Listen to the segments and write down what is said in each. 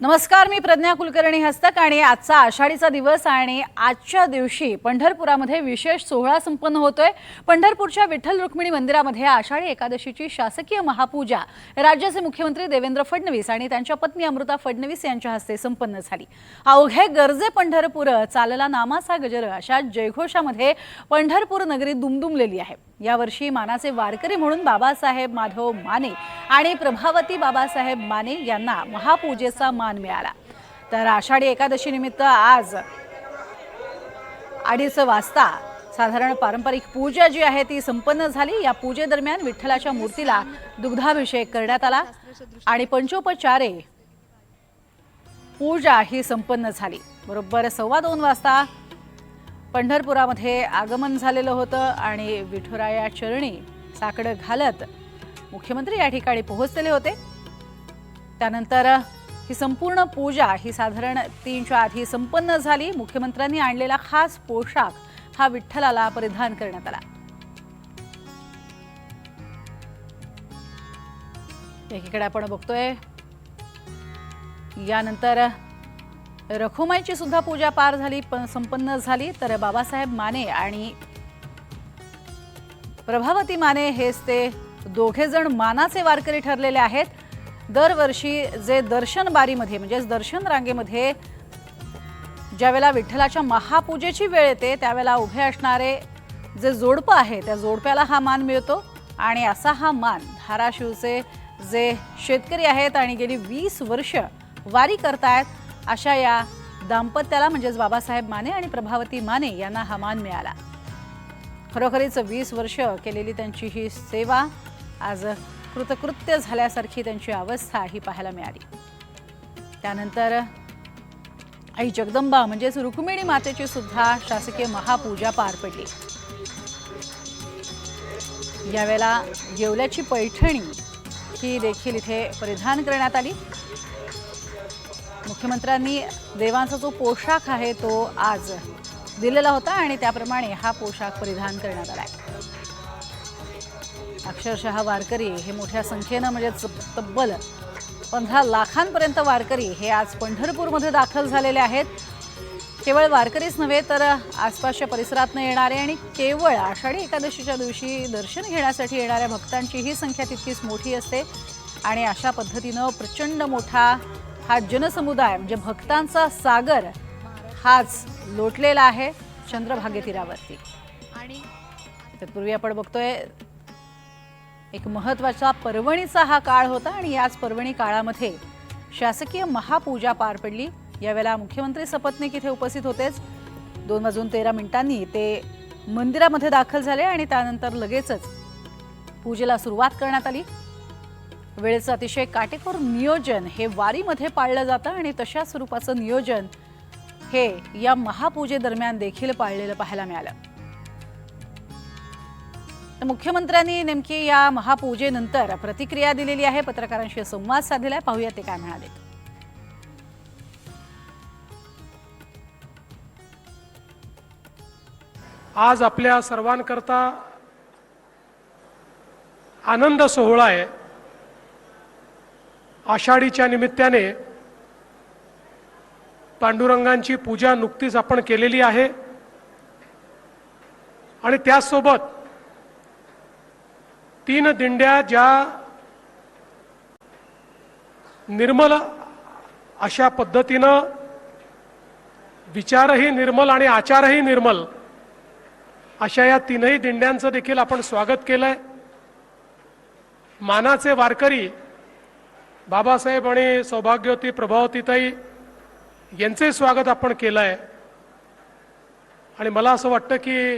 नमस्कार, मी प्रज्ञा कुलकर्णी हस्तक आणि आजचा आषाढीचा दिवस आणि आजच्या दिवशी पंढरपुरामध्ये विशेष सोहळा संपन्न होतोय। पंढरपूरच्या विठ्ठल रुक्मिणी मंदिरामध्ये आषाढी एकादशीची शासकीय महापूजा राज्याचे मुख्यमंत्री देवेंद्र फडणवीस आणि त्यांच्या पत्नी अमृता फडणवीस यांच्या हस्ते संपन्न झाली। अवघे गरजे पंढरपूर, चालला नामाचा गजर अशा जयघोषामध्ये पंढरपूर नगरी दुमदुमलेली आहे। यावर्षी मानाचे वारकरी म्हणून बाबासाहेब माधव माने आणि प्रभावती बाबासाहेब माने यांना महापूजेचा मान मिळाला। तर आषाढी एकादशी निमित्त आज 2:30 वाजता साधारण पारंपरिक पूजा जी आहे ती संपन्न झाली। या पूजेदरम्यान विठ्ठलाच्या मूर्तीला दुग्धाभिषेक करण्यात आला आणि पंचोपचारे पूजा ही संपन्न झाली। बरोबर 2:15 वाजता पंढरपुरामध्ये आगमन झालेलं होतं आणि विठुराया चरणी साकडं घालत मुख्यमंत्री या ठिकाणी पोहोचलेले होते। त्यानंतर ही संपूर्ण पूजा ही साधारण 3च्या आधी संपन्न झाली। मुख्यमंत्र्यांनी आणलेला खास पोशाख हा विठ्ठलाला परिधान करण्यात आला। एकीकडे आपण बघतोय यानंतर रखुमाईची सुद्धा पूजा पार झाली, संपन्न झाली। तर बाबासाहेब माने आणि प्रभावती माने हेच ते दोघे जण मानाचे वारकरी ठरलेले आहेत। दरवर्षी जे दर्शन बारीमध्ये म्हणजे दर्शन रांगेमध्ये ज्यावेळेला विठ्ठलाच्या महापूजेची वेळ येते त्यावेळेला उभे असणारे जे जोडपं आहे त्या जोडप्याला हा मान मिळतो आणि असा हा मान धाराशिवचे जे शेतकरी आहेत आणि गेली 20 वर्ष वारी करतायत अशा या दाम्पत्याला म्हणजेच बाबासाहेब माने आणि प्रभावती माने यांना हा मान मिळाला। खरोखरीच 20 वर्ष केलेली त्यांची ही सेवा आज कृतकृत्य झाल्यासारखी त्यांची अवस्था ही पाहायला मिळाली। त्यानंतर आई जगदंबा म्हणजेच रुक्मिणी मातेची सुद्धा शासकीय महापूजा पार पडली। यावेळेला येवल्याची पैठणी ही देखील इथे परिधान करण्यात आली। मुख्यमंत्र्यांनी देवांचा जो पोशाख आहे तो आज दिलेला होता आणि त्याप्रमाणे हा पोशाख परिधान करण्यात आला। अक्षरशः वारकरी हे मोठ्या संख्येने म्हणजे तब्बल 15 लाखांपर्यंत वारकरी हे आज पंढरपूरमध्ये दाखल झालेले आहेत। केवळ वारकरीच नव्हे तर आसपासच्या परिसरातून येणारे आणि केवळ आषाढी एकादशीच्या दिवशी दर्शन घेण्यासाठी येणाऱ्या भक्तांची ही संख्या तितकीच मोठी असते आणि अशा पद्धतीने प्रचंड मोठा हा जनसमुदाय म्हणजे भक्तांचा सागर हाच लोटलेला आहे चंद्रभागे तीरावरती। आणि त्यापूर्वी आपण बघतोय एक महत्त्वाचा पर्वणीचा हा काळ होता आणि याच पर्वणी काळामध्ये शासकीय महापूजा पार पडली। यावेळेला मुख्यमंत्री सपत्नीक इथे उपस्थित होतेच। 2:13 ते मंदिरामध्ये दाखल झाले आणि त्यानंतर लगेचच पूजेला सुरुवात करण्यात आली। वेळेचं अतिशय काटेकोर नियोजन हे वारीमध्ये पाळलं जातं आणि तशा स्वरूपाचं नियोजन हे या महापूजेदरम्यान देखील पाळलेलं पाहायला मिळालं। मुख्यमंत्र्यांनी नेमकी या महापूजेनंतर प्रतिक्रिया दिलेली आहे, पत्रकारांशी संवाद साधलेला आहे, पाहूया ते काय म्हणाले। आज आपल्या सर्वांकरता आनंद सोहळा आहे। आषाढीच्या निमित्ताने पांडुरंगांची पूजा नुकतीच आपण केलेली आहे आणि त्यासोबत 3 दिंड्या ज्या निर्मल अशा पद्धतीनं विचारही निर्मल आणि आचारही निर्मल अशा या 3ही दिंड्यांचं देखील आपण स्वागत केलंय। मानाचे वारकरी बाबासाहेब आणि सौभाग्यवती प्रभावतीताई यांचे स्वागत आपण केलंय आणि मला असं वाटतं की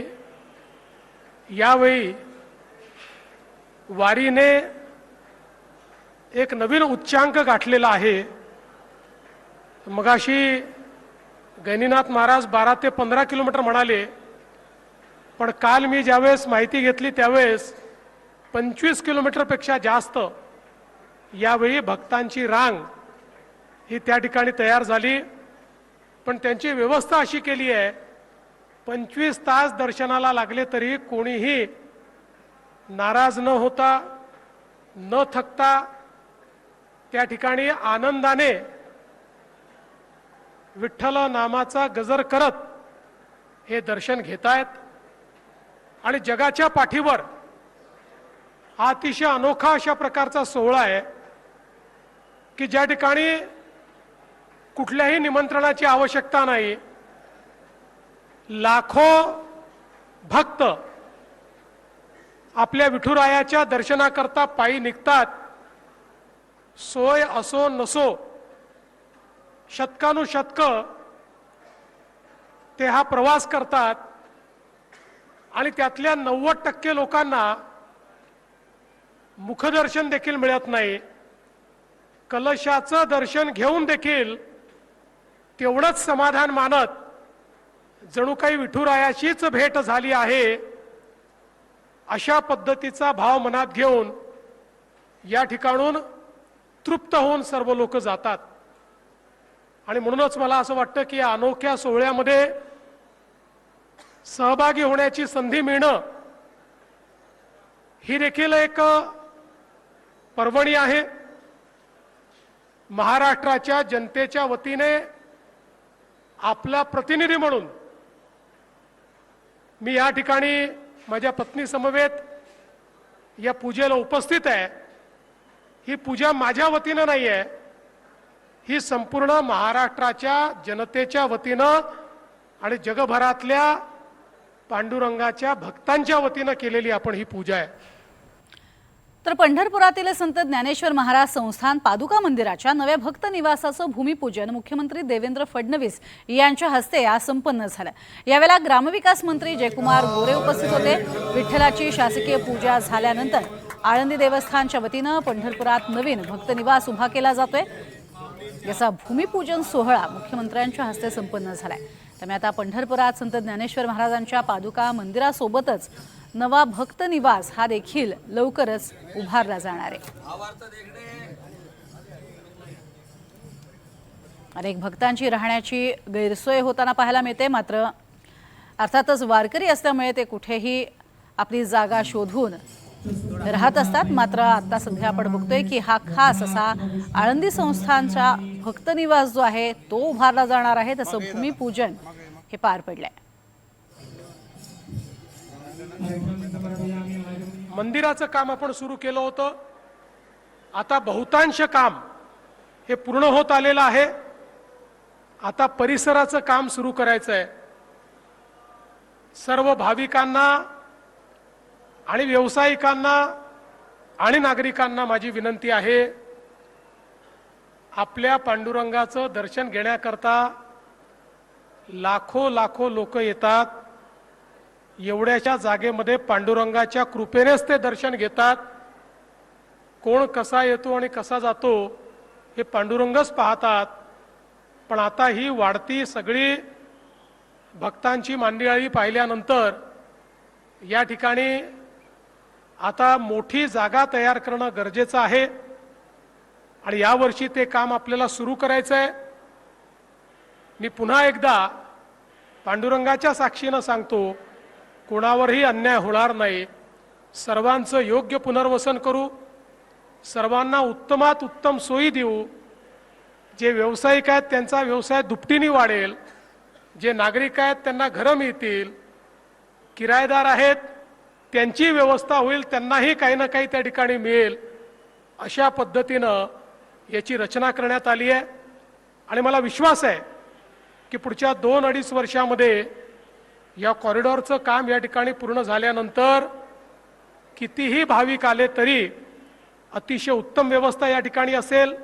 यावेळी वारीने एक नवीन उच्चांक गाठलेला आहे। मगाशी गैनीनाथ महाराज 12 ते 15 किलोमीटर म्हणाले, पण काल मी ज्यावेळेस माहिती घेतली त्यावेळेस 25 किलोमीटरपेक्षा जास्त यावेळी भक्तांची रांग ही त्या ठिकाणी तयार झाली। पण त्यांची व्यवस्था अशी केली आहे 25 तास दर्शनाला लागले तरी कोणीही नाराज न होता न थकता त्या ठिकाणी आनंदाने विठ्ठल नामाचा गजर करत हे दर्शन घेतायत आणि जगाच्या पाठीवर हा अतिशय अनोखा अशा प्रकारचा सोहळा आहे की ज्या ठिकाणी कुठल्याही निमंत्रणाची आवश्यकता नाही, लाखो भक्त आपल्या विठुरायाच्या दर्शनाकरता पायी निघतात. सोय असो नसो, शतकानुशतक ते हा प्रवास करतात आणि त्यातल्या 90% लोकांना मुखदर्शन देखील मिळत नाही. कलशाचं दर्शन घेऊन देखील तेवढंच समाधान मानत जणू काही विठुरायाशीच भेट झाली आहे अशा पद्धतीचा भाव मनात घेऊन या ठिकाणून तृप्त होऊन सर्व लोक जातात. आणि म्हणूनच मला असं वाटतं की या अनोख्या सोहळ्यामध्ये सहभागी होण्याची संधी मिळणं ही देखील एक पर्वणी आहे. महाराष्ट्राच्या जनतेच्या वतीने आपला प्रतिनिधी म्हणून मी या ठिकाणी माझ्या पत्नी समवेत या पूजेला उपस्थित आहे. ही पूजा माझ्या वतीनं नाही आहे, ही संपूर्ण महाराष्ट्राच्या जनतेच्या वतीनं आणि जगभरातल्या पांडुरंगाच्या भक्तांच्या वतीनं केलेली आपण ही पूजा आहे. तर पंढरपुरातील संत ज्ञानेश्वर महाराज संस्थान पादुका मंदिराच्या नव्या भक्त निवासाचं भूमिपूजन मुख्यमंत्री देवेंद्र फडणवीस यांच्या हस्ते आज संपन्न झालं. यावेळेला ग्रामविकास मंत्री जयकुमार गोरे उपस्थित होते. विठ्ठलाची शासकीय पूजा झाल्यानंतर आळंदी देवस्थानच्या वतीनं पंढरपुरात नवीन भक्त निवास उभा केला जातोय. याचा भूमिपूजन सोहळा मुख्यमंत्र्यांच्या हस्ते संपन्न झालाय. त्यामुळे आता पंढरपुरात संत ज्ञानेश्वर महाराजांच्या पादुका मंदिरासोबतच नवा भक्त निवास हा देखील लवकरच उभारला जाणार आहे. अनेक भक्तांची राहण्याची गैरसोय होताना पाहायला मिळते. मात्र अर्थातच वारकरी असल्यामुळे ते कुठेही आपली जागा शोधून राहत असतात. मात्र आता सध्या आपण बघतोय की हा खास असा आळंदी संस्थानचा भक्त निवास जो आहे तो उभारला जाणार आहे. त्याचं भूमिपूजन हे पार पडलंय. मंदिराचं काम आपण सुरू केलं होतं. आता बहुतांश काम हे पूर्ण होत आलेलं आहे. आता परिसराचं काम सुरू करायचं आहे. सर्व भाविकांना आणि व्यावसायिकांना आणि नागरिकांना माझी विनंती आहे, आपल्या पांडुरंगाचं दर्शन घेण्याकरता लाखो लाखो लोक येतात. एवढ्याशा जागेमध्ये पांडुरंगाच्या कृपेनेच ते दर्शन घेतात. कोण कसा येतो आणि कसा जातो हे पांडुरंगच पाहतात. पण आता ही वाढती सगळी भक्तांची मांदियाळी पाहिल्यानंतर या ठिकाणी आता मोठी जागा तयार करणं गरजेचं आहे आणि यावर्षी ते काम आपल्याला सुरू करायचं आहे. मी पुन्हा एकदा पांडुरंगाच्या साक्षीनं सांगतो, कोणावरही अन्याय होणार नाही. सर्वांचं योग्य पुनर्वसन करू, सर्वांना उत्तमात उत्तम सोयी देऊ. जे व्यावसायिक आहेत त्यांचा व्यवसाय दुपटीने वाढेल, जे नागरिक आहेत त्यांना घरं मिळतील, किरायेदार आहेत त्यांची व्यवस्था होईल, त्यांनाही काही ना काही त्या ठिकाणी मिळेल. अशा पद्धतीनं याची रचना करण्यात आली आहे आणि मला विश्वास आहे की पुढच्या 2-2.5 वर्षामध्ये या कॉरिडॉरचं काम या ठिकाणी पूर्ण झाल्यानंतर कितीही भाविक आले तरी अतिशय उत्तम व्यवस्था या ठिकाणी असेल.